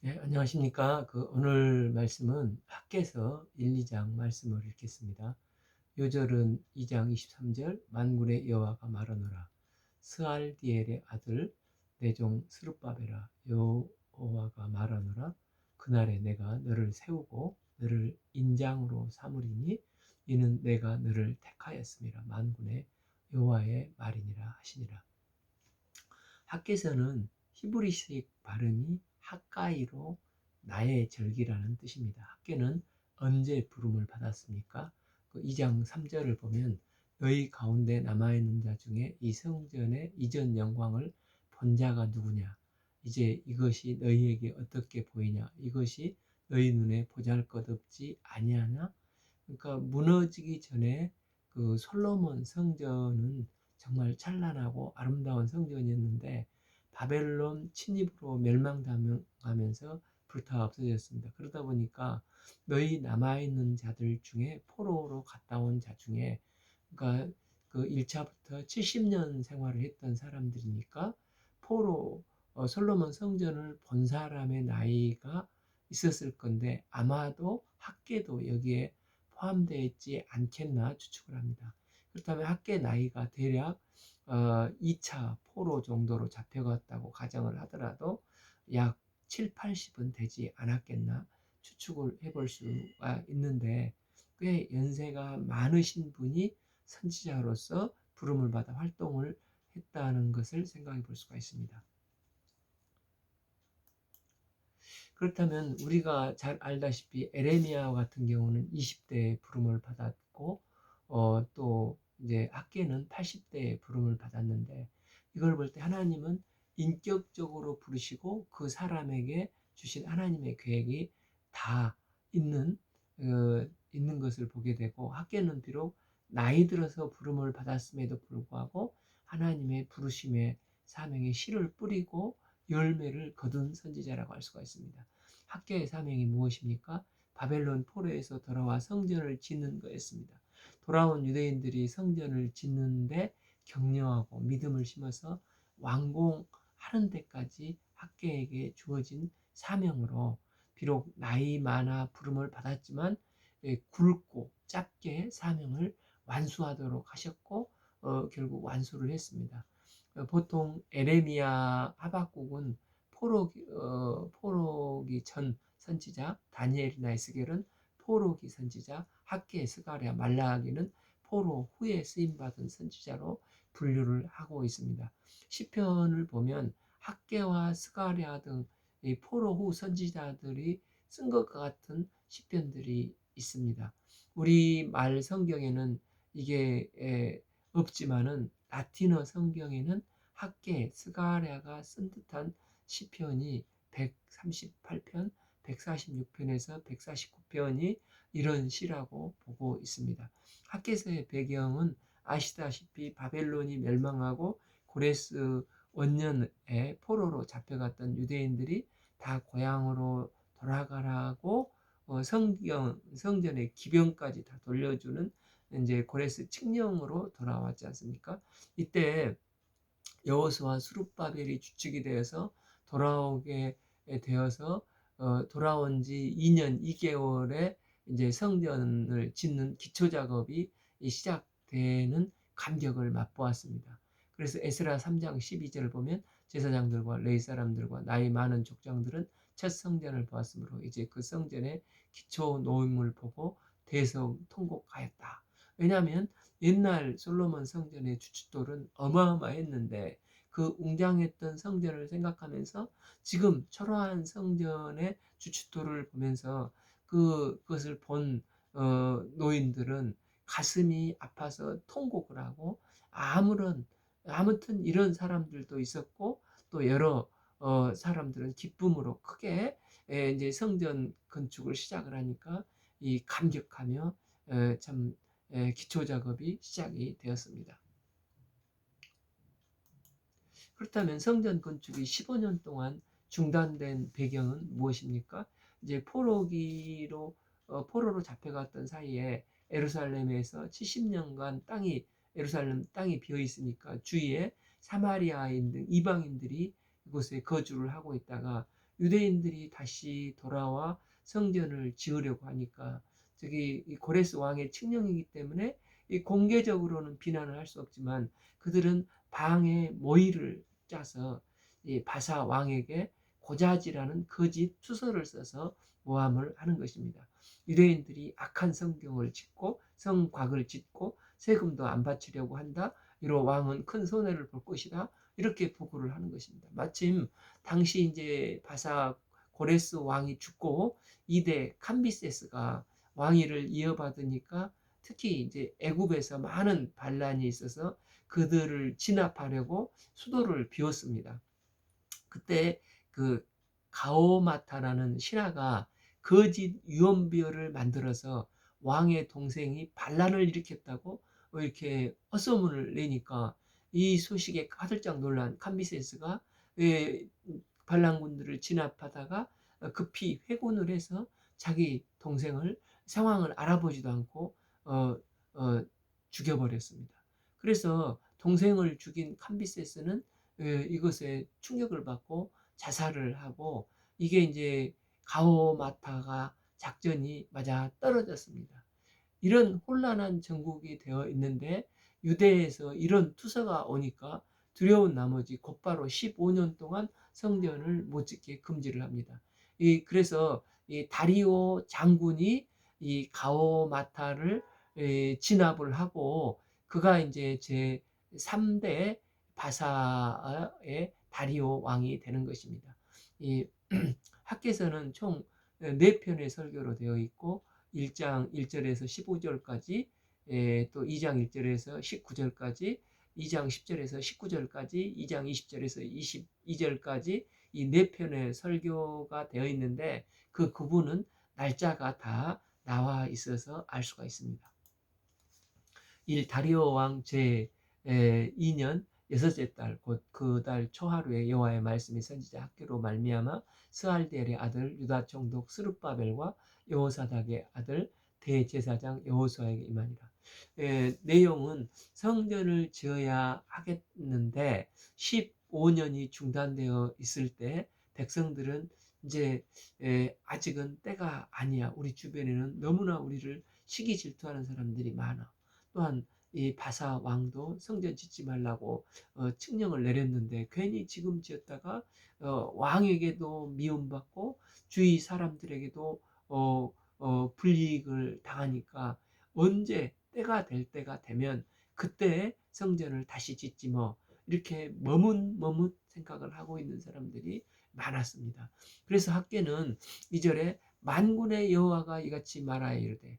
네, 안녕하십니까. 오늘 말씀은 학개서 1, 2장 말씀을 읽겠습니다. 요절은 2장 23절 만군의 여호와가 말하노라. 스알디엘의 아들 내 종 스룹바벨아 여호와가 말하노라. 그날에 내가 너를 세우고 너를 인장으로 삼으리니 이는 내가 너를 택하였음이라. 만군의 여호와의 말이니라 하시니라. 학개서는 히브리식 발음이 학가이로 나의 절기라는 뜻입니다. 학개는 언제 부름을 받았습니까? 2장 3절을 보면 너희 가운데 남아있는 자 중에 이 성전의 이전 영광을 본 자가 누구냐? 이제 이것이 너희에게 어떻게 보이냐? 이것이 너희 눈에 보잘것없지 아니하나? 그러니까 무너지기 전에 솔로몬 성전은 정말 찬란하고 아름다운 성전이었는데 바벨론 침입으로 멸망당하면서 불타 없어졌습니다. 그러다 보니까 너희 남아있는 자들 중에 포로로 갔다 온 자 중에 그러니까 1차부터 70년 생활을 했던 사람들이니까 포로 솔로몬 성전을 본 사람의 나이가 있었을 건데 아마도 학계도 여기에 포함되어 있지 않겠나 추측을 합니다. 그렇다면 학계 나이가 대략 2차 포로 정도로 잡혀갔다고 가정을 하더라도 약 7, 80은 되지 않았겠나 추측을 해볼 수가 있는데 꽤 연세가 많으신 분이 선지자로서 부름을 받아 활동을 했다는 것을 생각해 볼 수가 있습니다. 그렇다면 우리가 잘 알다시피 에레미야 같은 경우는 20대에 부름을 받았고 또 이제 학계는 80대에 부름을 받았는데 이걸 볼 때 하나님은 인격적으로 부르시고 그 사람에게 주신 하나님의 계획이 다 있는 있는 것을 보게 되고 학계는 비록 나이 들어서 부름을 받았음에도 불구하고 하나님의 부르심의 사명의 씨를 뿌리고 열매를 거둔 선지자라고 할 수가 있습니다. 학교의 사명이 무엇입니까? 바벨론 포로에서 돌아와 성전을 짓는 거였습니다. 돌아온 유대인들이 성전을 짓는데 격려하고 믿음을 심어서 완공하는 데까지 학교에게 주어진 사명으로 비록 나이 많아 부름을 받았지만 굵고 짧게 사명을 완수하도록 하셨고 결국 완수를 했습니다. 보통 에레미야, 하박국은 포로기 전 선지자, 다니엘이나 에스겔은 포로기 선지자, 학계, 스가랴, 말라기는 포로 후에 쓰임받은 선지자로 분류를 하고 있습니다. 시편을 보면 학계와 스가랴 등 포로 후 선지자들이 쓴 것과 같은 시편들이 있습니다. 우리 말 성경에는 이게 없지만은 라틴어 성경에는 학계, 스가랴가 쓴 듯한 시편이 138편, 146편에서 149편이 이런 시라고 보고 있습니다. 학계서의 배경은 아시다시피 바벨론이 멸망하고 고레스 원년에 포로로 잡혀갔던 유대인들이 다 고향으로 돌아가라고 성전의 기병까지 다 돌려주는 이제 고레스 칙령으로 돌아왔지 않습니까? 이때 여호수아 수룹바벨이 주축이 되어서 돌아오게 되어서 돌아온 지 2년 2개월에 이제 성전을 짓는 기초 작업이 시작되는 감격을 맛보았습니다. 그래서 에스라 3장 12절을 보면 제사장들과 레위 사람들과 나이 많은 족장들은 첫 성전을 보았으므로 이제 그 성전의 기초 노임을 보고 대성통곡하였다. 왜냐하면 옛날 솔로몬 성전의 주춧돌은 어마어마했는데 그 웅장했던 성전을 생각하면서 지금 초라한 성전의 주춧돌을 보면서 그것을 본 노인들은 가슴이 아파서 통곡을 하고 아무튼 이런 사람들도 있었고 또 여러 사람들은 기쁨으로 크게 이제 성전 건축을 시작을 하니까 이 감격하며 참 기초 작업이 시작이 되었습니다. 그렇다면 성전 건축이 15년 동안 중단된 배경은 무엇입니까? 이제 포로로 잡혀갔던 사이에 예루살렘에서 70년간 예루살렘 땅이 비어 있으니까 주위에 사마리아인 등 이방인들이 이곳에 거주를 하고 있다가 유대인들이 다시 돌아와 성전을 지으려고 하니까 저기 이 고레스 왕의 칙령이기 때문에 이 공개적으로는 비난을 할 수 없지만 그들은 방해 모의를 짜서 이 바사 왕에게 고자지라는 거짓 투서를 써서 모함을 하는 것입니다. 유대인들이 악한 성경을 짓고 성곽을 짓고 세금도 안 바치려고 한다. 이로 왕은 큰 손해를 볼 것이다. 이렇게 보고를 하는 것입니다. 마침 당시 이제 바사 고레스 왕이 죽고 2대 캄비세스가 왕위를 이어받으니까 특히 이제 애굽에서 많은 반란이 있어서 그들을 진압하려고 수도를 비웠습니다. 그때 그 가오마타라는 신하가 거짓 유언비어를 만들어서 왕의 동생이 반란을 일으켰다고 이렇게 헛소문을 내니까 이 소식에 화들짝 놀란 캄비세스가 반란군들을 진압하다가 급히 회군을 해서 자기 동생을 상황을 알아보지도 않고 어, 어, 죽여버렸습니다. 그래서 동생을 죽인 캄비세스는 이것에 충격을 받고 자살을 하고 이게 이제 가오마타가 작전이 맞아 떨어졌습니다. 이런 혼란한 전국이 되어 있는데 유대에서 이런 투서가 오니까 두려운 나머지 곧바로 15년 동안 성전을 못 짓게 금지를 합니다. 그래서 이 다리오 장군이 이 가오마타를 진압을 하고 그가 이제 제 3대 바사의 다리오 왕이 되는 것입니다. 이 학계서는 총 4편의 설교로 되어 있고 1장 1절에서 15절까지 또 2장 1절에서 19절까지 2장 10절에서 19절까지 2장 20절에서 22절까지 이 4편의 설교가 되어 있는데 그 구분은 날짜가 다 나와 있어서 알 수가 있습니다. 1. 다리오 왕 제 2년 여섯째 달 곧 그 달 초하루에 여호와의 말씀이 선지자 학개로 말미암아 스알디엘의 아들 유다 총독 스룹바벨과 여호사닥의 아들 대제사장 여호수아에게 임하니라. 내용은 성전을 지어야 하겠는데 15년이 중단되어 있을 때 백성들은 이제 아직은 때가 아니야. 우리 주변에는 너무나 우리를 시기 질투하는 사람들이 많아. 또한 이 바사 왕도 성전 짓지 말라고 칙령을 내렸는데 괜히 지금 지었다가 왕에게도 미움받고 주위 사람들에게도 불이익을 당하니까 언제 때가 될 때가 되면 그때 성전을 다시 짓지 뭐 이렇게 머뭇머뭇 생각을 하고 있는 사람들이 많았습니다. 그래서 학계는 2절에 만군의 여호와가 이같이 말하여 이르되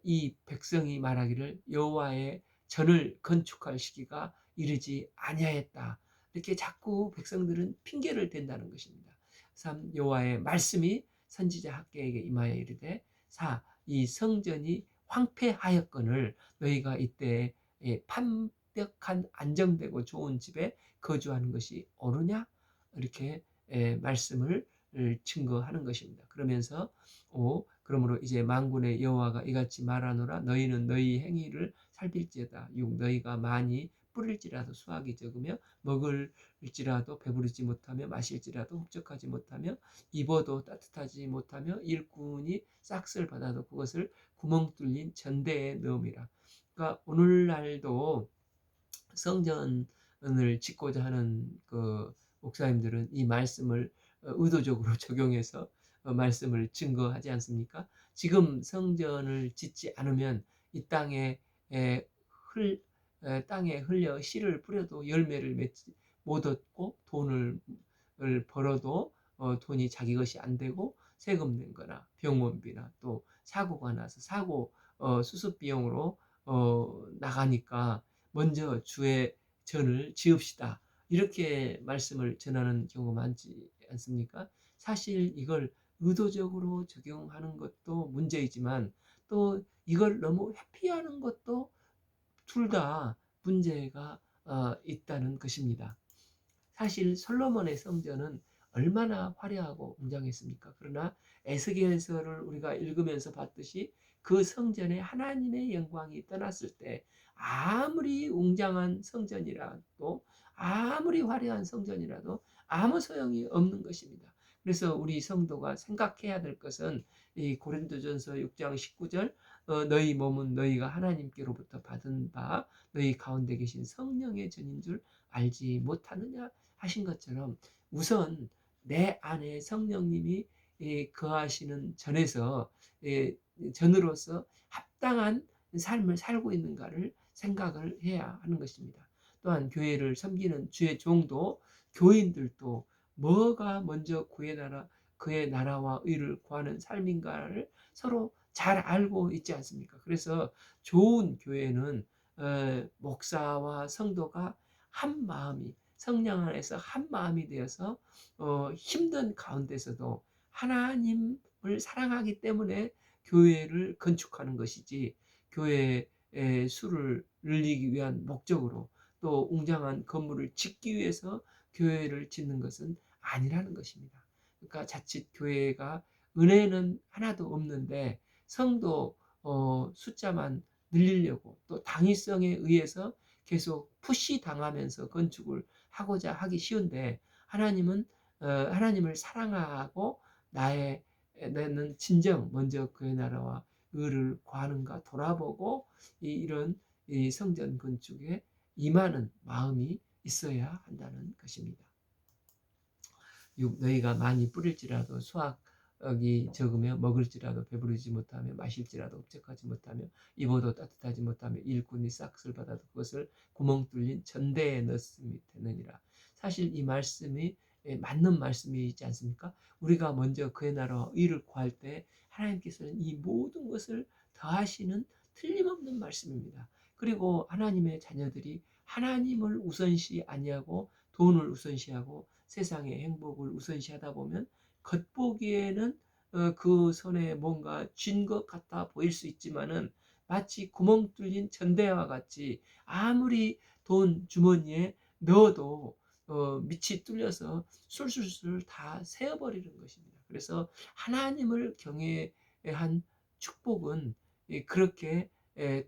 이 백성이 말하기를 여호와의 전을 건축할 시기가 이르지 아니하였다. 이렇게 자꾸 백성들은 핑계를 댄다는 것입니다. 3. 여호와의 말씀이 선지자 학개에게 임하여 이르되 4. 이 성전이 황폐하였거늘 너희가 이때 판벽한 안정되고 좋은 집에 거주하는 것이 옳으냐? 이렇게 말씀을 증거하는 것입니다. 그러면서 5. 그러므로 이제 만군의 여호와가 이같이 말하노라 너희는 너희 행위를 살필지어다. 6. 너희가 많이 뿌릴지라도 수확이 적으며 먹을지라도 배부르지 못하며 마실지라도 흡족하지 못하며 입어도 따뜻하지 못하며 일꾼이 싹쓸 받아도 그것을 구멍 뚫린 전대에 넣음이라. 그러니까 오늘날도 성전을 짓고자 하는 그 목사님들은 이 말씀을 의도적으로 적용해서 말씀을 증거하지 않습니까? 지금 성전을 짓지 않으면 이 땅에 땅에 흘려 씨를 뿌려도 열매를 맺지 못 얻고 돈을 벌어도 돈이 자기 것이 안 되고 세금 낸 거나 병원비나 또 사고가 나서 사고 수습 비용으로 나가니까 먼저 주의 전을 지읍시다. 이렇게 말씀을 전하는 경우가 많지 않습니까? 사실 이걸 의도적으로 적용하는 것도 문제이지만 또 이걸 너무 회피하는 것도 둘 다 문제가 있다는 것입니다. 사실 솔로몬의 성전은 얼마나 화려하고 웅장했습니까? 그러나 에스겔서를 우리가 읽으면서 봤듯이 그 성전에 하나님의 영광이 떠났을 때 아무리 웅장한 성전이라도 아무리 화려한 성전이라도 아무 소용이 없는 것입니다. 그래서 우리 성도가 생각해야 될 것은 이 고린도전서 6장 19절 너희 몸은 너희가 하나님께로부터 받은 바 너희 가운데 계신 성령의 전인 줄 알지 못하느냐 하신 것처럼 우선 내 안에 성령님이 거하시는 전에서 전으로서 합당한 삶을 살고 있는가를 생각을 해야 하는 것입니다. 또한 교회를 섬기는 주의 종도 교인들도 뭐가 먼저 그의 나라와 의를 구하는 삶인가를 서로 잘 알고 있지 않습니까? 그래서 좋은 교회는 목사와 성도가 한 마음이 성령 안에서 한 마음이 되어서 힘든 가운데서도 하나님을 사랑하기 때문에 교회를 건축하는 것이지 교회의 수를 늘리기 위한 목적으로 또 웅장한 건물을 짓기 위해서 교회를 짓는 것은 아니라는 것입니다. 그러니까 자칫 교회가 은혜는 하나도 없는데 성도 숫자만 늘리려고 또 당위성에 의해서 계속 푸시 당하면서 건축을 하고자 하기 쉬운데 하나님을 사랑하고 나는 진정 먼저 그의 나라와 의를 구하는가 돌아보고 이런 성전 건축에 임하는 마음이 있어야 한다는 것입니다. 너희가 많이 뿌릴지라도 수확이 적으며 먹을지라도 배부르지 못하며 마실지라도 흡족하지 못하며 입어도 따뜻하지 못하며 일꾼이 싹을 받아도 그것을 구멍 뚫린 전대에 넣음이 되느니라. 사실 이 말씀이 맞는 말씀이지 않습니까? 우리가 먼저 그의 나라와 의를 구할 때 하나님께서는 이 모든 것을 더하시는 틀림없는 말씀입니다. 그리고 하나님의 자녀들이 하나님을 우선시 아니하고 돈을 우선시하고 세상의 행복을 우선시하다 보면 겉보기에는 그 손에 뭔가 쥔 것 같아 보일 수 있지만은 마치 구멍 뚫린 전대와 같이 아무리 돈 주머니에 넣어도 밑이 뚫려서 술술술 다 새어버리는 것입니다. 그래서 하나님을 경외한 축복은 그렇게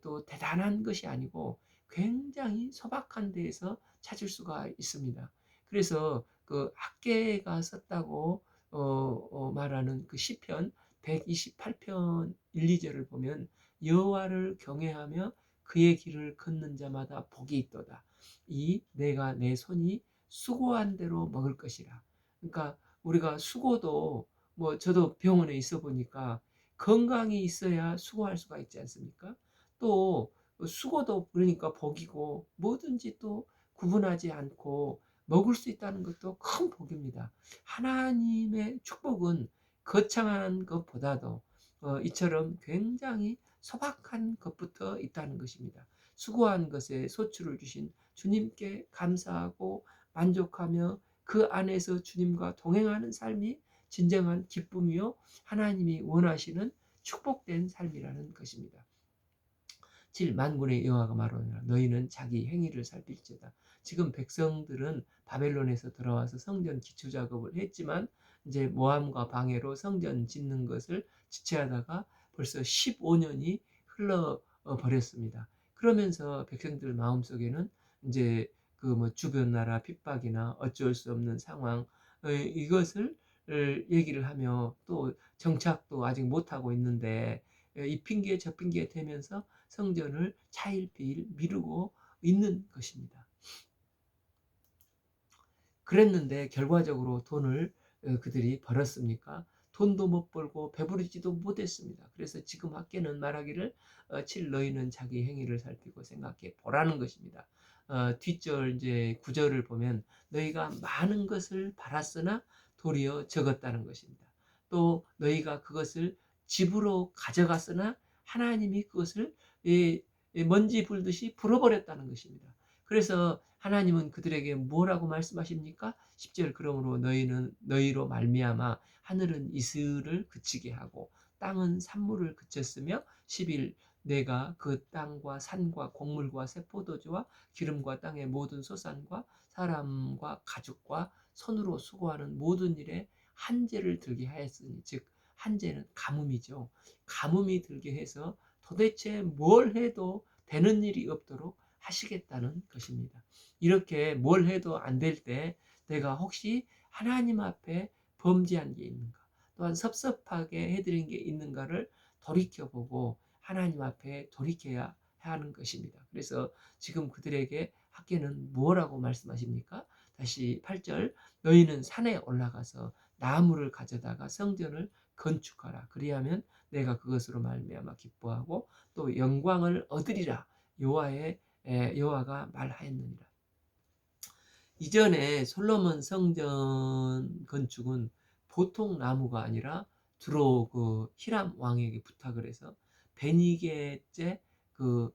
또 대단한 것이 아니고 굉장히 소박한 데에서 찾을 수가 있습니다. 그래서 그 학계가 썼다고 말하는 그 시편 128편 1, 2절을 보면 여호와를 경외하며 그의 길을 걷는 자마다 복이 있도다. 내가 내 손이 수고한 대로 먹을 것이라. 그러니까 우리가 수고도 저도 병원에 있어 보니까 건강이 있어야 수고할 수가 있지 않습니까? 또 수고도 그러니까 복이고 뭐든지 또 구분하지 않고 먹을 수 있다는 것도 큰 복입니다. 하나님의 축복은 거창한 것보다도 이처럼 굉장히 소박한 것부터 있다는 것입니다. 수고한 것에 소출을 주신 주님께 감사하고 만족하며 그 안에서 주님과 동행하는 삶이 진정한 기쁨이요 하나님이 원하시는 축복된 삶이라는 것입니다. 7 만군의 여호와가 말하노라 너희는 자기 행위를 살필지어다. 지금 백성들은 바벨론에서 들어와서 성전 기초 작업을 했지만 이제 모함과 방해로 성전 짓는 것을 지체하다가 벌써 15년이 흘러 버렸습니다. 그러면서 백성들 마음속에는 이제 그 주변 나라 핍박이나 어쩔 수 없는 상황 이것을 얘기를 하며 또 정착도 아직 못하고 있는데 이 핑계 저 핑계 대면서 성전을 차일피일 미루고 있는 것입니다. 그랬는데 결과적으로 돈을 그들이 벌었습니까? 돈도 못 벌고 배부르지도 못했습니다. 그래서 지금 학계는 말하기를 7 너희는 자기 행위를 살피고 생각해 보라는 것입니다. 뒷절 이제 9절을 보면 너희가 많은 것을 바랐으나 도리어 적었다는 것입니다. 또 너희가 그것을 집으로 가져갔으나 하나님이 그것을 먼지 불듯이 불어버렸다는 것입니다. 그래서 하나님은 그들에게 뭐라고 말씀하십니까? 10절 그러므로 너희로 말미암아 하늘은 이슬을 그치게 하고 땅은 산물을 그쳤으며 11 내가 그 땅과 산과 곡물과 새포도주와 기름과 땅의 모든 소산과 사람과 가축과 손으로 수고하는 모든 일에 한재를 들게 하였으니 즉 한재는 가뭄이죠. 가뭄이 들게 해서 도대체 뭘 해도 되는 일이 없도록 하시겠다는 것입니다. 이렇게 뭘 해도 안 될 때 내가 혹시 하나님 앞에 범죄한 게 있는가, 또한 섭섭하게 해드린 게 있는가를 돌이켜보고 하나님 앞에 돌이켜야 하는 것입니다. 그래서 지금 그들에게 학교는 뭐라고 말씀하십니까? 다시 8절, 너희는 산에 올라가서 나무를 가져다가 성전을 건축하라. 그리하면 내가 그것으로 말미암아 기뻐하고 또 영광을 얻으리라. 여호와가 말하였느니라. 이전에 솔로몬 성전 건축은 보통 나무가 아니라 주로 그 히람 왕에게 부탁을 해서 베니게째 그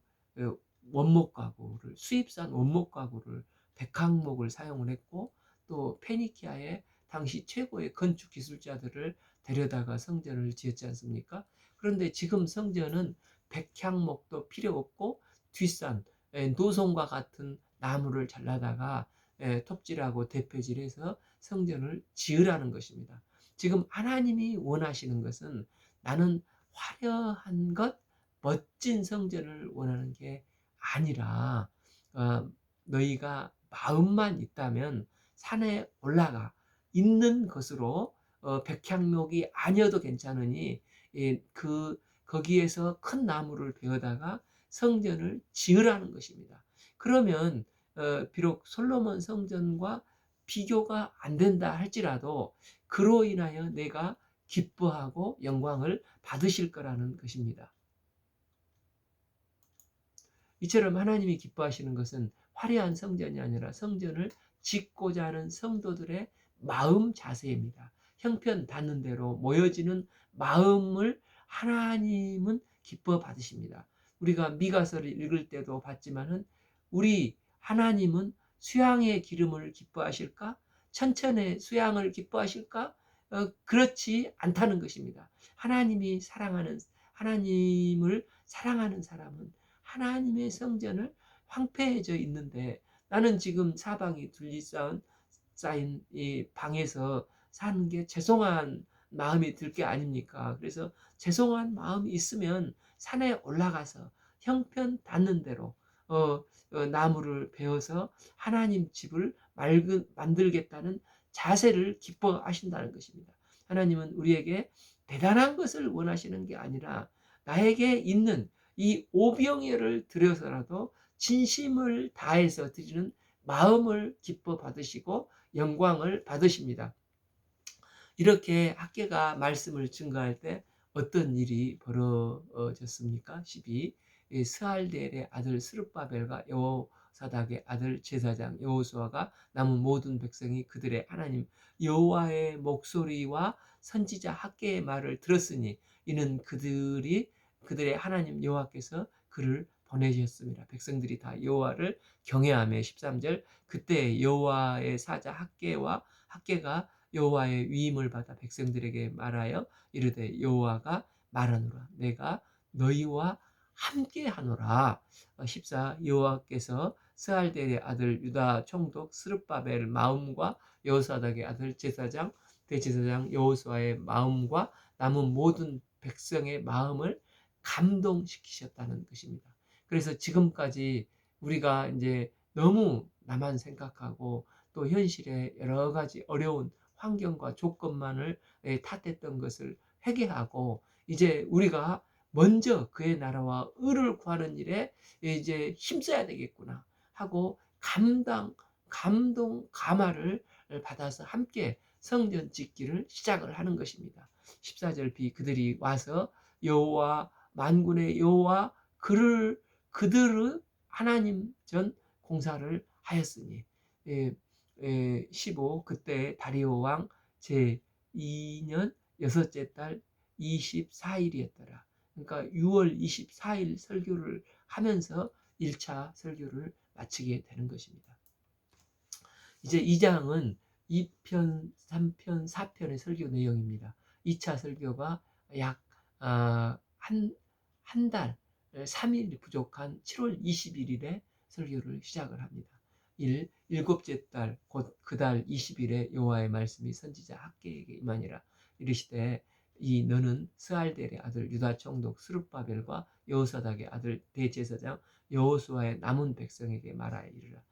원목 가구를, 수입산 원목 가구를 100항목을 사용을 했고, 또 페니키아의 당시 최고의 건축 기술자들을 데려다가 성전을 지었지 않습니까? 그런데 지금 성전은 100항목도 필요 없고 뒷산 노송과 같은 나무를 잘라다가 톱질하고 대표질해서 성전을 지으라는 것입니다. 지금 하나님이 원하시는 것은 나는 화려한 것, 멋진 성전을 원하는 게 아니라 너희가 마음만 있다면 산에 올라가 있는 것으로 백향목이 아니어도 괜찮으니 거기에서 큰 나무를 베어다가 성전을 지으라는 것입니다. 그러면 비록 솔로몬 성전과 비교가 안 된다 할지라도 그로 인하여 내가 기뻐하고 영광을 받으실 거라는 것입니다. 이처럼 하나님이 기뻐하시는 것은 화려한 성전이 아니라 성전을 짓고자 하는 성도들의 마음 자세입니다. 형편 닿는 대로 모여지는 마음을 하나님은 기뻐 받으십니다. 우리가 미가서를 읽을 때도 봤지만은 우리 하나님은 수양의 기름을 기뻐하실까? 천천의 수양을 기뻐하실까? 그렇지 않다는 것입니다. 하나님을 사랑하는 사람은 하나님의 성전을 황폐해져 있는데, 나는 지금 사방이 쌓인 이 방에서 사는 게 죄송한 마음이 들 게 아닙니까? 그래서 죄송한 마음이 있으면 산에 올라가서 형편 닿는 대로 나무를 베어서 하나님 집을 만들겠다는 자세를 기뻐하신다는 것입니다. 하나님은 우리에게 대단한 것을 원하시는 게 아니라 나에게 있는 이 오병이어를 들여서라도 진심을 다해서 드리는 마음을 기뻐 받으시고 영광을 받으십니다. 이렇게 학개가 말씀을 증거할 때 어떤 일이 벌어졌습니까? 12. 스알델의 아들 스룹바벨과 여호사닥의 아들 제사장 여호수아가 남은 모든 백성이 그들의 하나님 여호와의 목소리와 선지자 학개의 말을 들었으니 이는 그들의 하나님 여호와께서 그를 보내셨습니다. 백성들이 다 여호와를 경외하며 13절, 그때 여호와의 사자 학개가 여호와의 위임을 받아 백성들에게 말하여 이르되 여호와가 말하노라, 내가 너희와 함께하노라. 14. 여호와께서 스알델의 아들 유다 총독 스룹바벨 마음과 여호사닥의 아들 제사장 대제사장 여호수아의 마음과 남은 모든 백성의 마음을 감동시키셨다는 것입니다. 그래서 지금까지 우리가 이제 너무 나만 생각하고 또 현실의 여러 가지 어려운 환경과 조건만을 탓했던 것을 회개하고 이제 우리가 먼저 그의 나라와 의를 구하는 일에 이제 힘써야 되겠구나 하고 감동, 감화를 받아서 함께 성전 짓기를 시작을 하는 것입니다. 14절 B, 그들이 와서 여호와 만군의 여호와 그들의 하나님 전 공사를 하였으니 15. 그때 다리오 왕 제2년 여섯째 달 24일이었더라. 그러니까 6월 24일 설교를 하면서 1차 설교를 마치게 되는 것입니다. 이제 2장은 2편, 3편, 4편의 설교 내용입니다. 2차 설교가 약 한 달, 3일 부족한 7월 21일에 설교를 시작을 합니다. 일곱째 달 곧 그 달 20일에 여호와의 말씀이 선지자 학개에게 임하니라. 이르시되 너는 스알델의 아들 유다 총독 스룹바벨과 여호사닥의 아들 대제사장 여호수아의 남은 백성에게 말하여 이르라.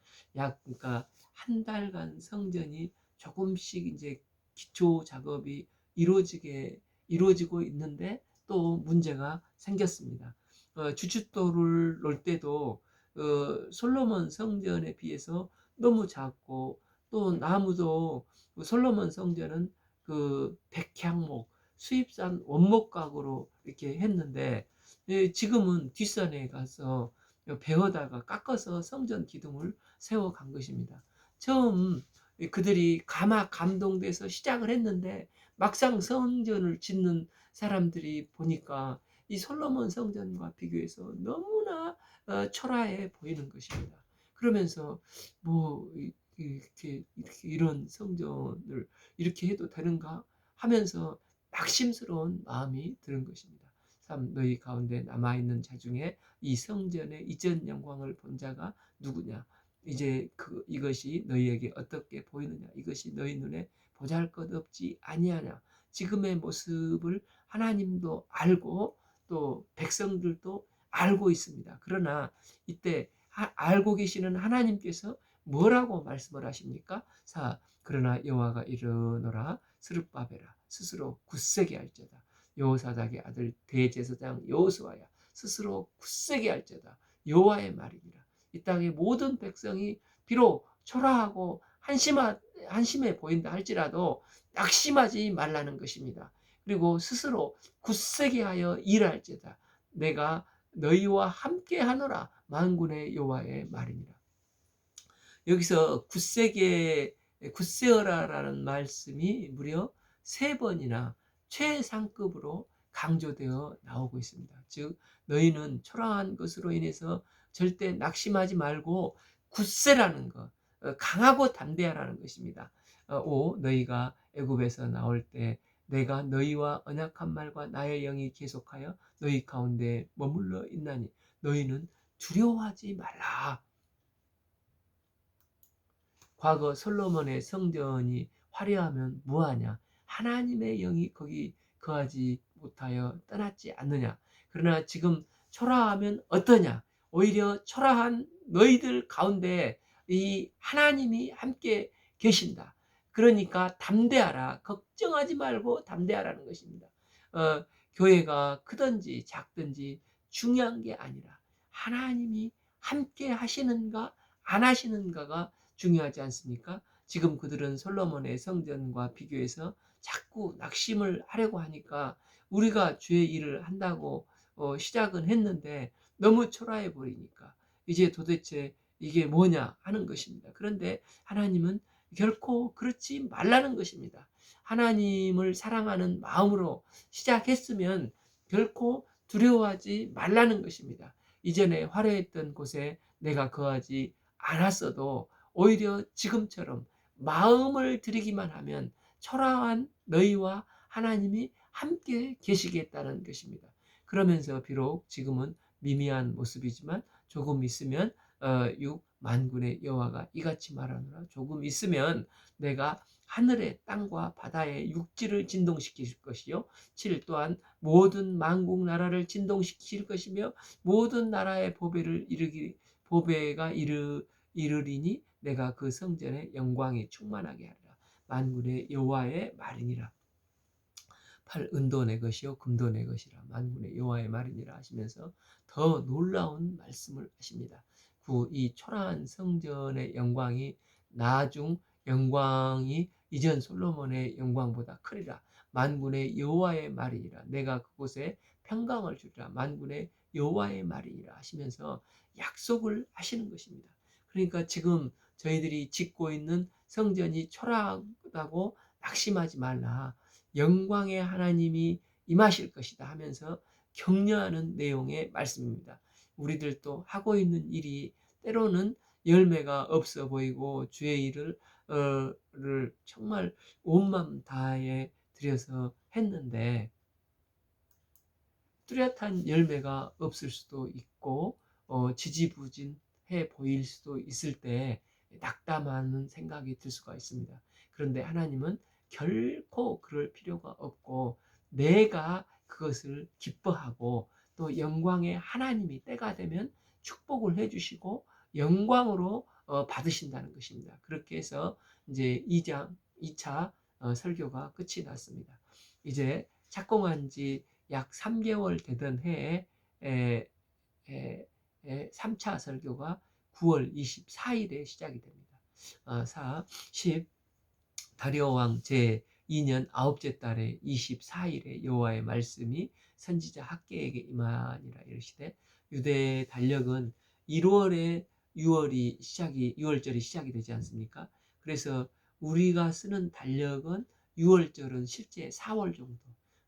그러니까 한 달간 성전이 조금씩 이제 기초 작업이 이루어지고 있는데 또 문제가 생겼습니다. 주춧돌을 놓을 때도 솔로몬 성전에 비해서 너무 작고, 또 나무도 솔로몬 성전은 그 백향목 수입산 원목 가구로 이렇게 했는데, 지금은 뒷산에 가서 베어다가 깎아서 성전 기둥을 세워간 것입니다. 처음 그들이 감동돼서 시작을 했는데, 막상 성전을 짓는 사람들이 보니까 이 솔로몬 성전과 비교해서 너무나 초라해 보이는 것입니다. 그러면서 뭐 이렇게 이런 성전을 이렇게 해도 되는가 하면서 낙심스러운 마음이 드는 것입니다. 참 너희 가운데 남아있는 자 중에 이 성전의 이전 영광을 본 자가 누구냐? 이제 이것이 너희에게 어떻게 보이느냐? 이것이 너희 눈에 보잘것없지 아니하냐? 지금의 모습을 하나님도 알고 또 백성들도 알고 있습니다. 그러나 이때 알고 계시는 하나님께서 뭐라고 말씀을 하십니까? 그러나 여호와가 이르노라, 스룹바벨아 스스로 굳세게 할지어다. 여호사닥의 아들 대제사장 여호수아야, 스스로 굳세게 할지어다. 여호와의 말이니라. 이 땅의 모든 백성이 비록 초라하고 한심해 보인다 할지라도 낙심하지 말라는 것입니다. 그리고 스스로 굳세게 하여 일할지어다. 내가 너희와 함께 하노라. 만군의 여호와의 말이니라. 여기서 굳세어라라는 말씀이 무려 3번이나 최상급으로 강조되어 나오고 있습니다. 즉 너희는 초라한 것으로 인해서 절대 낙심하지 말고 굳세라는 것, 강하고 담대하라는 것입니다. 5. 너희가 애굽에서 나올 때 내가 너희와 언약한 말과 나의 영이 계속하여 너희 가운데 머물러 있나니 너희는 두려워하지 말라. 과거 솔로몬의 성전이 화려하면 뭐하냐? 하나님의 영이 거기 거하지 못하여 떠났지 않느냐? 그러나 지금 초라하면 어떠냐? 오히려 초라한 너희들 가운데 이 하나님이 함께 계신다. 그러니까 담대하라. 걱정하지 말고 담대하라는 것입니다. 교회가 크든지 작든지 중요한 게 아니라 하나님이 함께 하시는가 안 하시는가가 중요하지 않습니까? 지금 그들은 솔로몬의 성전과 비교해서 자꾸 낙심을 하려고 하니까 우리가 주의 일을 한다고 시작은 했는데 너무 초라해 보이니까 이제 도대체 이게 뭐냐 하는 것입니다. 그런데 하나님은 결코 그렇지 말라는 것입니다. 하나님을 사랑하는 마음으로 시작했으면 결코 두려워하지 말라는 것입니다. 이전에 화려했던 곳에 내가 거하지 않았어도 오히려 지금처럼 마음을 들이기만 하면 초라한 너희와 하나님이 함께 계시겠다는 것입니다. 그러면서 비록 지금은 미미한 모습이지만 조금 있으면 6. 만군의 여호와가 이같이 말하노라. 조금 있으면 내가 하늘의 땅과 바다의 육지를 진동시킬 것이요 7. 또한 모든 만국 나라를 진동시킬 것이며 모든 나라의 보배가 이르리니 내가 그 성전에 영광이 충만하게 하리라. 만군의 여호와의 말이니라. 8. 은도 내 것이요 금도 내 것이라. 만군의 여호와의 말이니라 하시면서 더 놀라운 말씀을 하십니다. 9. 이 초라한 성전의 영광이 나중 영광이 이전 솔로몬의 영광보다 크리라. 만군의 여호와의 말이니라. 내가 그곳에 평강을 주리라. 만군의 여호와의 말이니라 하시면서 약속을 하시는 것입니다. 그러니까 지금 저희들이 짓고 있는 성전이 초라하다고 낙심하지 말라. 영광의 하나님이 임하실 것이다 하면서 격려하는 내용의 말씀입니다. 우리들도 하고 있는 일이 때로는 열매가 없어 보이고 주의 일을 정말 온 마음 다해 들여서 했는데 뚜렷한 열매가 없을 수도 있고 지지부진해 보일 수도 있을 때 낙담하는 생각이 들 수가 있습니다. 그런데 하나님은 결코 그럴 필요가 없고 내가 그것을 기뻐하고 또 영광의 하나님이 때가 되면 축복을 해주시고 영광으로 받으신다는 것입니다. 그렇게 해서 이제 2장 2차 설교가 끝이 났습니다. 이제 착공한 지 약 3개월 되던 해에 3차 설교가 9월 24일에 시작이 됩니다. 10 다리오 왕 제2년 아홉째 달에 24일에 여호와의 말씀이 선지자 학개에게 임하니라 이르시되 유대 달력은 1월에 6월절이 시작이 되지 않습니까? 그래서 우리가 쓰는 달력은 6월절은 실제 4월 정도.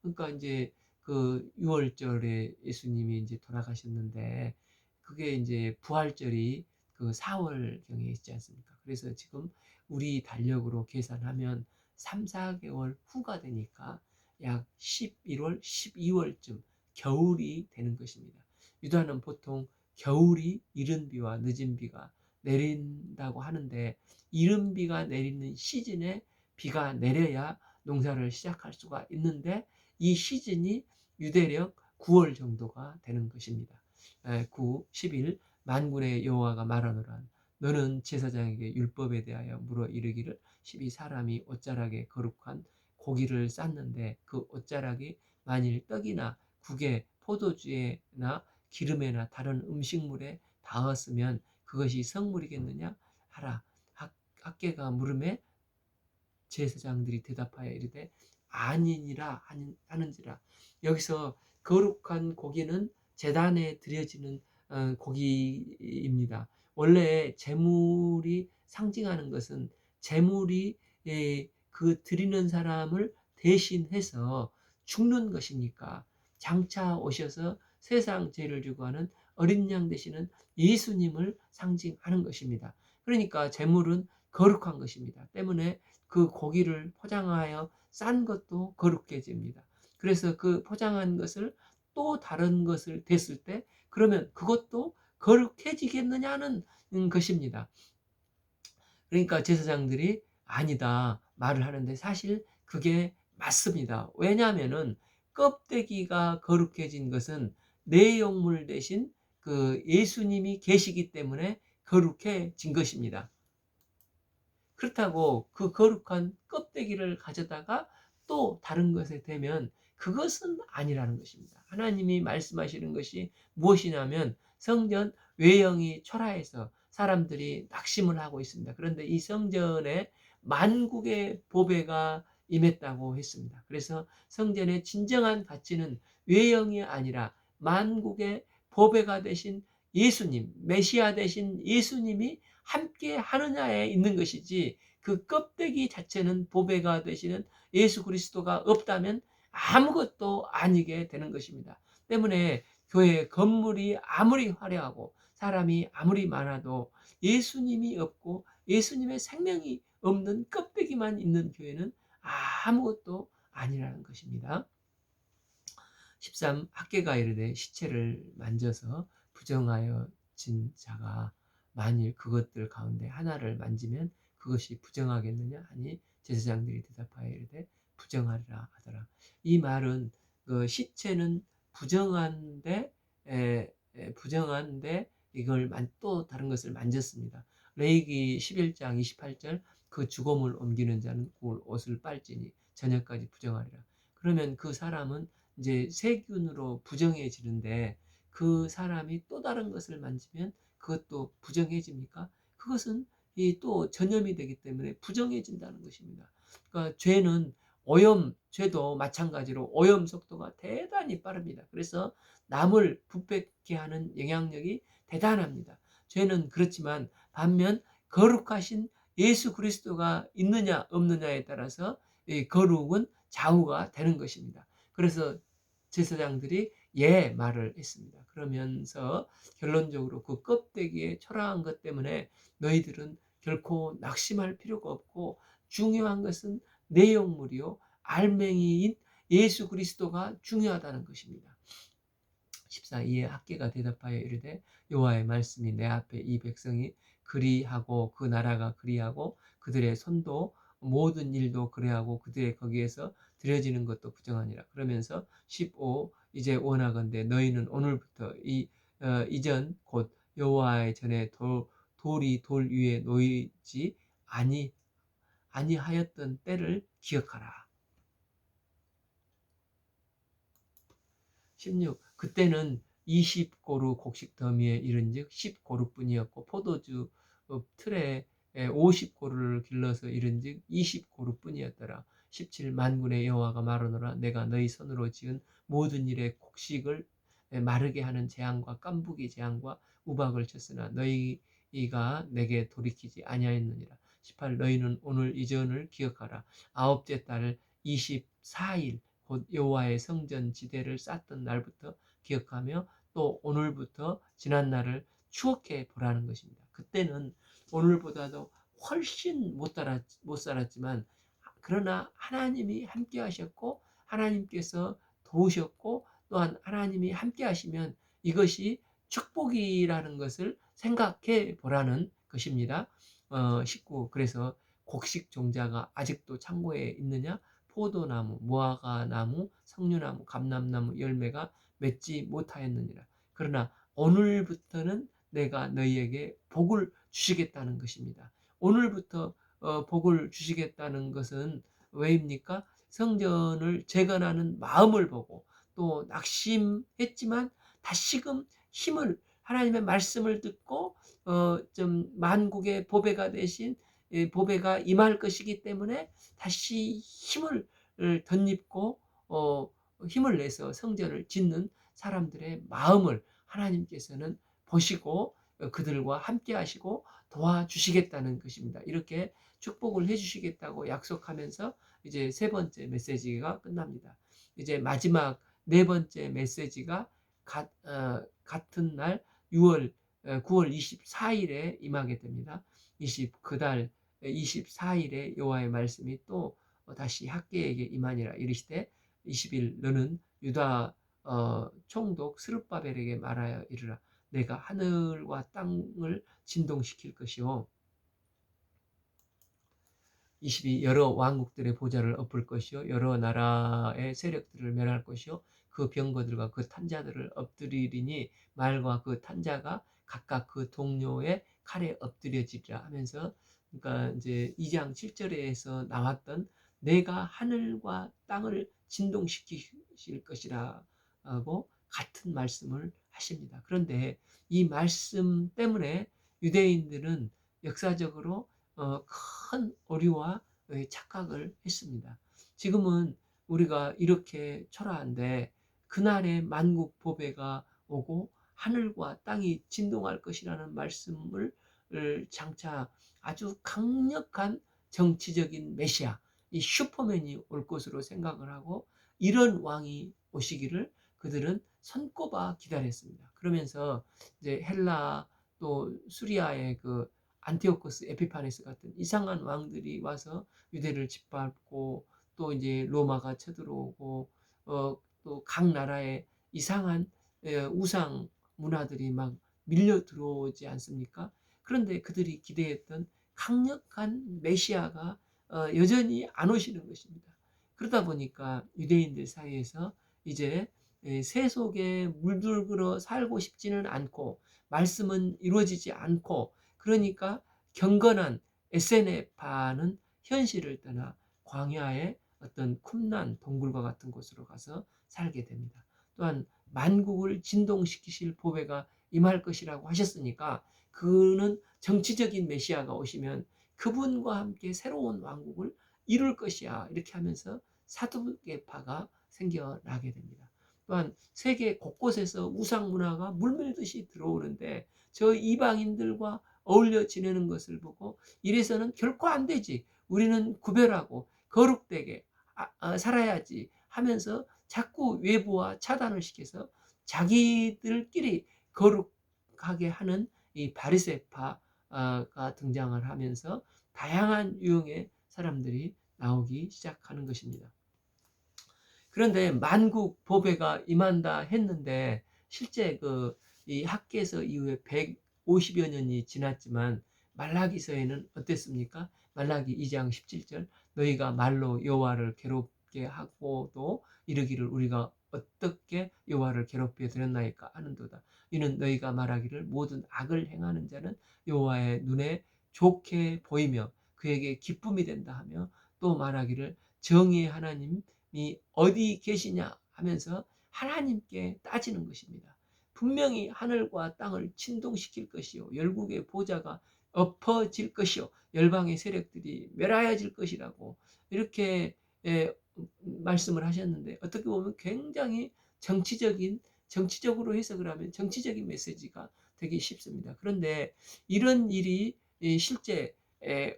그러니까 이제 그 6월절에 예수님이 이제 돌아가셨는데 그게 이제 부활절이 그 4월경에 있지 않습니까? 그래서 지금 우리 달력으로 계산하면 3, 4개월 후가 되니까 약 11월, 12월쯤 겨울이 되는 것입니다. 유다는 보통 겨울이 이른 비와 늦은 비가 내린다고 하는데 이른 비가 내리는 시즌에 비가 내려야 농사를 시작할 수가 있는데 이 시즌이 유대력 9월 정도가 되는 것입니다. 9, 11 만군의 여호와가 말하노라 너는 제사장에게 율법에 대하여 물어 이르기를 12 사람이 옷자락에 거룩한 고기를 쌌는데 그 옷자락이 만일 떡이나 국에 포도주에나 기름에나 다른 음식물에 닿았으면 그것이 성물이겠느냐 하라. 학개가 물음에 제사장들이 대답하여 이르되 아니니라 하는지라. 여기서 거룩한 고기는 제단에 드려지는 고기입니다. 원래 제물이 상징하는 것은 제물이 그 드리는 사람을 대신해서 죽는 것이니까 장차 오셔서 세상 죄를 지고 하는 어린 양 되시는 예수님을 상징하는 것입니다. 그러니까 제물은 거룩한 것입니다. 때문에 그 고기를 포장하여 싼 것도 거룩해집니다. 그래서 그 포장한 것을 또 다른 것을 댔을 때 그러면 그것도 거룩해지겠느냐는 것입니다. 그러니까 제사장들이 아니다 말을 하는데 사실 그게 맞습니다. 왜냐하면은 껍데기가 거룩해진 것은 내용물 대신 그 예수님이 계시기 때문에 거룩해진 것입니다. 그렇다고 그 거룩한 껍데기를 가져다가 또 다른 것에 대면 그것은 아니라는 것입니다. 하나님이 말씀하시는 것이 무엇이냐면 성전 외형이 초라해서 사람들이 낙심을 하고 있습니다. 그런데 이 성전에 만국의 보배가 임했다고 했습니다. 그래서 성전의 진정한 가치는 외형이 아니라 만국의 보배가 되신 예수님, 메시아 되신 예수님이 함께 하느냐에 있는 것이지 그 껍데기 자체는 보배가 되시는 예수 그리스도가 없다면 아무것도 아니게 되는 것입니다. 때문에 교회 건물이 아무리 화려하고 사람이 아무리 많아도 예수님이 없고 예수님의 생명이 없는 껍데기만 있는 교회는 아무것도 아니라는 것입니다. 13 학개가 이르되 시체를 만져서 부정하여 진 자가 만일 그것들 가운데 하나를 만지면 그것이 부정하겠느냐 하니 제사장들이 대답하여 이르되 부정하리라 하더라. 이 말은 그 시체는 부정한데 부정한데 이걸 또 다른 것을 만졌습니다. 레위기 11장 28절 그 죽음을 옮기는 자는 그 옷을 빨지니 저녁까지 부정하리라. 그러면 그 사람은 이제 세균으로 부정해지는데 그 사람이 또 다른 것을 만지면 그것도 부정해집니까? 그것은 또 전염이 되기 때문에 부정해진다는 것입니다. 그러니까 죄도 마찬가지로 오염 속도가 대단히 빠릅니다. 그래서 남을 부패케 하는 영향력이 대단합니다. 죄는 그렇지만 반면 거룩하신 예수 그리스도가 있느냐 없느냐에 따라서 이 거룩은 좌우가 되는 것입니다. 그래서 제사장들이 말을 했습니다. 그러면서 결론적으로 그 껍데기에 초라한 것 때문에 너희들은 결코 낙심할 필요가 없고 중요한 것은 내용물이요 알맹이인 예수 그리스도가 중요하다는 것입니다. 14 이에 학개가 대답하여 이르되 여호와의 말씀이 내 앞에 이 백성이 그리하고 그 나라가 그리하고 그들의 손도 모든 일도 그래하고 그들의 거기에서 드려지는 것도 부정하니라. 그러면서 15 이제 원하건대 너희는 오늘부터 이전 곧 여호와의 전에 돌이 돌 위에 놓이지 아니하였던 때를 기억하라. 16. 그때는 20고루 곡식 더미에 이른즉 10고루뿐이었고 포도주 틀에 50고루를 길러서 이른즉 20고루뿐이었더라. 17. 만군의 여호와가 말하노라. 내가 너희 손으로 지은 모든 일의 곡식을 마르게 하는 재앙과 깐부기 재앙과 우박을 쳤으나 너희가 내게 돌이키지 아니하였느니라. 18. 너희는 오늘 이전을 기억하라. 아홉째 달 24일 곧 여호와의 성전 지대를 쌓던 날부터 기억하며 또 오늘부터 지난 날을 추억해 보라는 것입니다. 그때는 오늘보다도 훨씬 못 살았지만 그러나 하나님이 함께 하셨고 하나님께서 도우셨고 또한 하나님이 함께 하시면 이것이 축복이라는 것을 생각해 보라는 것입니다. 19. 그래서 곡식 종자가 아직도 창고에 있느냐? 포도나무, 무화과나무, 석류나무, 감람나무 열매가 맺지 못하였느니라. 그러나 오늘부터는 내가 너희에게 복을 주시겠다는 것입니다. 오늘부터 복을 주시겠다는 것은 왜입니까? 성전을 재건하는 마음을 보고 또 낙심했지만 다시금 힘을 하나님의 말씀을 듣고 좀 만국의 보배가 되신 보배가 임할 것이기 때문에 다시 힘을 덧입고 힘을 내서 성전을 짓는 사람들의 마음을 하나님께서는 보시고 그들과 함께 하시고 도와주시겠다는 것입니다. 이렇게 축복을 해주시겠다고 약속하면서 이제 세 번째 메시지가 끝납니다. 이제 마지막 네 번째 메시지가 같은 날 9월 24일에 임하게 됩니다. 그달 24일에 여호와의 말씀이 또 다시 학개에게 임하니라. 이르시되 20일 너는 유다 총독 스룹바벨에게 말하여 이르라. 내가 하늘과 땅을 진동시킬 것이요 22. 여러 왕국들의 보좌를 엎을 것이요 여러 나라의 세력들을 멸할 것이요 그 병거들과 그 탄자들을 엎드리리니 말과 그 탄자가 각각 그 동료의 칼에 엎드려지리라 하면서 그러니까 이제 2장 7절에서 나왔던 내가 하늘과 땅을 진동시키실 것이라고 같은 말씀을 하십니다. 그런데 이 말씀 때문에 유대인들은 역사적으로 큰 오류와 착각을 했습니다. 지금은 우리가 이렇게 초라한데 그날의 만국 보배가 오고 하늘과 땅이 진동할 것이라는 말씀을 장차 아주 강력한 정치적인 메시아, 이 슈퍼맨이 올 것으로 생각을 하고 이런 왕이 오시기를 그들은 손꼽아 기다렸습니다. 그러면서 이제 헬라 또 수리아의 그 안티오코스 에피파네스 같은 이상한 왕들이 와서 유대를 짓밟고 또 이제 로마가 쳐들어오고 또 각 나라의 이상한 우상 문화들이 막 밀려 들어오지 않습니까? 그런데 그들이 기대했던 강력한 메시아가 여전히 안 오시는 것입니다. 그러다 보니까 유대인들 사이에서 이제 새 속에 물들어 살고 싶지는 않고 말씀은 이루어지지 않고 그러니까 경건한 SNF파는 현실을 떠나 광야의 어떤 쿰란 동굴과 같은 곳으로 가서 살게 됩니다. 또한 만국을 진동시키실 보배가 임할 것이라고 하셨으니까 그는 정치적인 메시아가 오시면 그분과 함께 새로운 왕국을 이룰 것이야 이렇게 하면서 사두개파가 생겨나게 됩니다. 또한 세계 곳곳에서 우상 문화가 물밀듯이 들어오는데 저 이방인들과 어울려 지내는 것을 보고 이래서는 결코 안 되지. 우리는 구별하고 거룩되게 살아야지 하면서 자꾸 외부와 차단을 시켜서 자기들끼리 거룩하게 하는 이 바리새파가 등장을 하면서 다양한 유형의 사람들이 나오기 시작하는 것입니다. 그런데 만국 보배가 임한다 했는데 실제 이 학개서 이후에 150여 년이 지났지만 말라기서에는 어땠습니까? 말라기 2장 17절 너희가 말로 여호와를 괴롭게 하고도 이르기를 우리가 어떻게 여호와를 괴롭게 드렸나이까 하는도다. 이는 너희가 말하기를 모든 악을 행하는 자는 여호와의 눈에 좋게 보이며 그에게 기쁨이 된다 하며 또 말하기를 정의의 하나님이 어디 계시냐 하면서 하나님께 따지는 것입니다. 분명히 하늘과 땅을 진동시킬 것이요 열국의 보좌가 엎어질 것이요 열방의 세력들이 멸하여질 것이라고 이렇게 말씀을 하셨는데, 어떻게 보면 굉장히 정치적으로 해석을 하면 정치적인 메시지가 되기 쉽습니다. 그런데 이런 일이 실제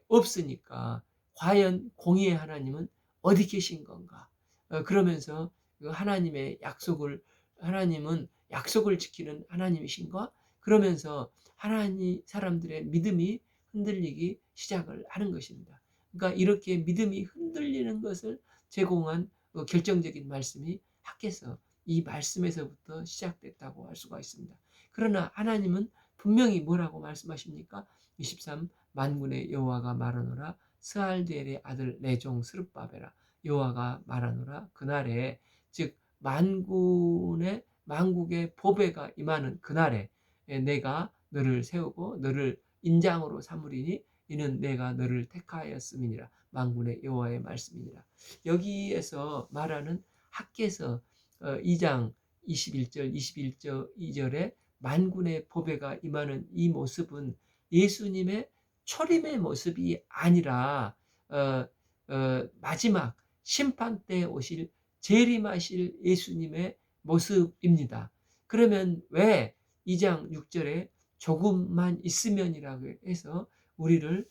없으니까 과연 공의의 하나님은 어디 계신 건가? 그러면서 하나님의 약속을, 하나님은 약속을 지키는 하나님이신가? 그러면서 하나님 사람들의 믿음이 흔들리기 시작을 하는 것입니다. 그러니까 이렇게 믿음이 흔들리는 것을 제공한 결정적인 말씀이 학개서 이 말씀에서부터 시작됐다고 할 수가 있습니다. 그러나 하나님은 분명히 뭐라고 말씀하십니까? 23 만군의 여호와가 말하노라 스알디엘의 아들 내 종 스룹바벨아 여호와가 말하노라 그날에, 즉 만국의 보배가 임하는 그날에 내가 너를 세우고 너를 인장으로 삼으리니 이는 내가 너를 택하였음이니라. 만군의 여호와의 말씀이니라. 여기에서 말하는 학개서 2장 21절 2절에 만군의 보배가 임하는 이 모습은 예수님의 초림의 모습이 아니라 마지막 심판 때 오실 재림하실 예수님의 모습입니다. 그러면 왜 2장 6절에 조금만 있으면이라고 해서 우리를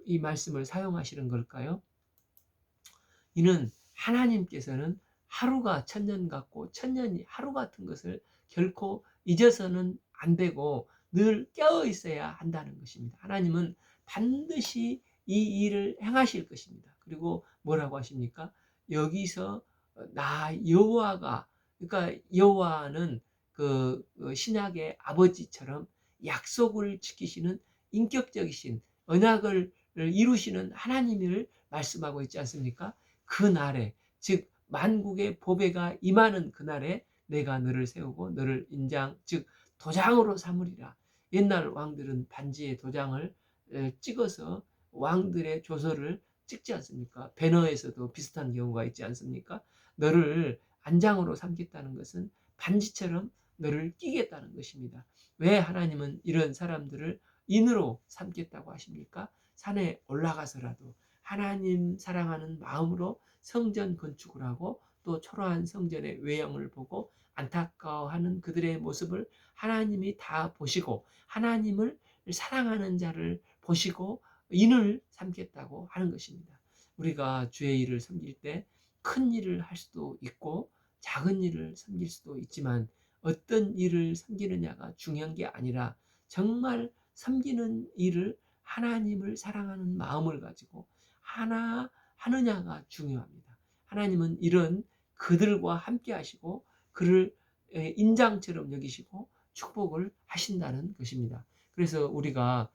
이 말씀을 사용하시는 걸까요? 이는 하나님께서는 하루가 천년 같고 천년이 하루 같은 것을 결코 잊어서는 안 되고 늘 깨어 있어야 한다는 것입니다. 하나님은 반드시 이 일을 행하실 것입니다. 그리고 뭐라고 하십니까? 여기서 나 여호와가, 그러니까 여호와는 그 신약의 아버지처럼 약속을 지키시는 인격적이신 언약을 이루시는 하나님을 말씀하고 있지 않습니까? 그 날에, 즉 만국의 보배가 임하는 그날에 내가 너를 세우고 너를 인장, 즉 도장으로 삼으리라. 옛날 왕들은 반지에 도장을 찍어서 왕들의 조서를 찍지 않습니까? 배너에서도 비슷한 경우가 있지 않습니까? 너를 안장으로 삼겠다는 것은 반지처럼 너를 끼겠다는 것입니다. 왜 하나님은 이런 사람들을 인으로 삼겠다고 하십니까? 산에 올라가서라도 하나님 사랑하는 마음으로 성전 건축을 하고 또 초라한 성전의 외형을 보고 안타까워하는 그들의 모습을 하나님이 다 보시고 하나님을 사랑하는 자를 보시고 인을 삼겠다고 하는 것입니다. 우리가 주의 일을 섬길 때 큰 일을 할 수도 있고 작은 일을 섬길 수도 있지만 어떤 일을 섬기느냐가 중요한 게 아니라 정말 섬기는 일을 하나님을 사랑하는 마음을 가지고 하나 하느냐가 중요합니다. 하나님은 이런 그들과 함께 하시고 그를 인장처럼 여기시고 축복을 하신다는 것입니다. 그래서 우리가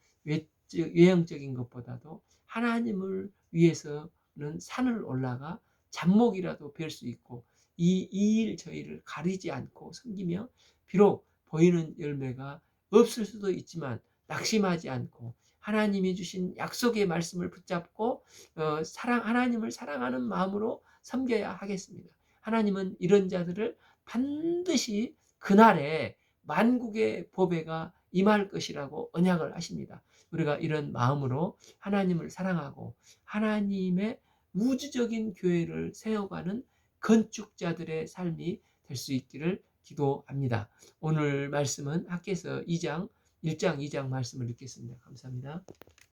외형적인 것보다도 하나님을 위해서는 산을 올라가 잡목이라도 벨 수 있고 이 일 저 일을 가리지 않고 섬기며 비록 보이는 열매가 없을 수도 있지만 낙심하지 않고 하나님이 주신 약속의 말씀을 붙잡고 하나님을 사랑하는 마음으로 섬겨야 하겠습니다. 하나님은 이런 자들을 반드시 그날에 만국의 보배가 임할 것이라고 언약을 하십니다. 우리가 이런 마음으로 하나님을 사랑하고 하나님의 우주적인 교회를 세워가는 건축자들의 삶이 될 수 있기를 기도합니다. 오늘 말씀은 학개서 1장 2장 말씀을 읽겠습니다. 감사합니다.